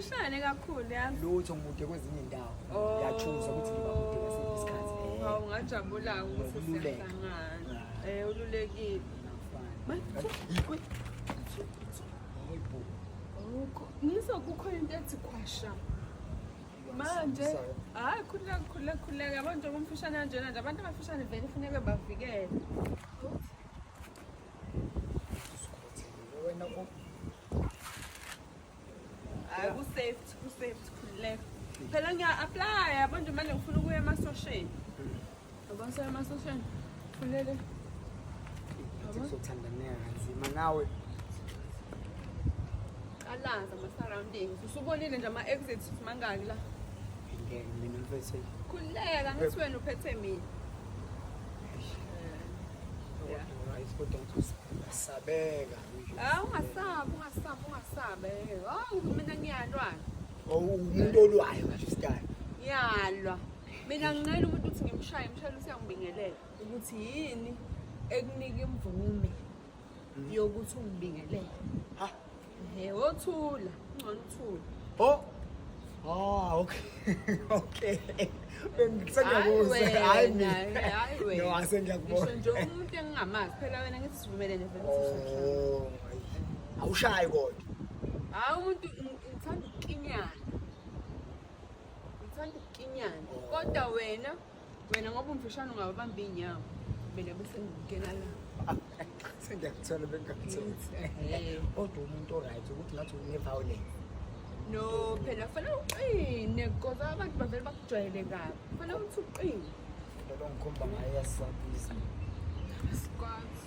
Angishane kakhulu yazi. Lutho ngimude kwezinye indawo. Ngiyachuza ukuthi ngiba mude ngasiphi isikhathi. Hawu ngajabula ukuthi siyahlangana. Ululekile. Yikwe. Kukhona into ethi khwasha. Manje hayi khuleka yabo nje umfishane kanjena nje abantu abafishane vele kufanele bavikele. Wena ku-safe khuleka. Phela ngiya-apply yabo nje manje ngifuna ukuya emasosheni. Yabo saya emasosheni. Khulele. Ngizothandaneka kanzima nawe. Alaza ama-surroundings. Usubonile nje ama-exits mangaki la? Mina mfethu. Khuleka ngithi wena uphethe mina. Sabeka. Ungasabe. Mina ngiyalwa. Umuntu olwayo nje isikhathi. Ngiyalwa. Mina nginqela umuntu uthi ngimshayile usiyangibingelela ukuthi yini ekunika imvume yokuthi ungibingelele. Ha? Wothula, ungcono uthula. Okay. Bengisengiyakuza. Hayi wena. No, asengiyakubona. Ngisho nje umuntu engingamazi phela wena ngithi sivumelene vele sizohlala. Awushayi kodwa. Hayi umuntu ngithanda ukukinyana. Kodwa wena ngoba umfishane ungabamba inyawo. Mina bese ngingena la. Sengiyakuthola bengingakuthola. Kodwa umuntu oright ukuthi ngathi une-violence. No, phela fanele uqine because abantu bavele bakujwayele kabi. Fanele uthi uqine. Lo ngikhomba ngayo yasabisa. Sikwazi.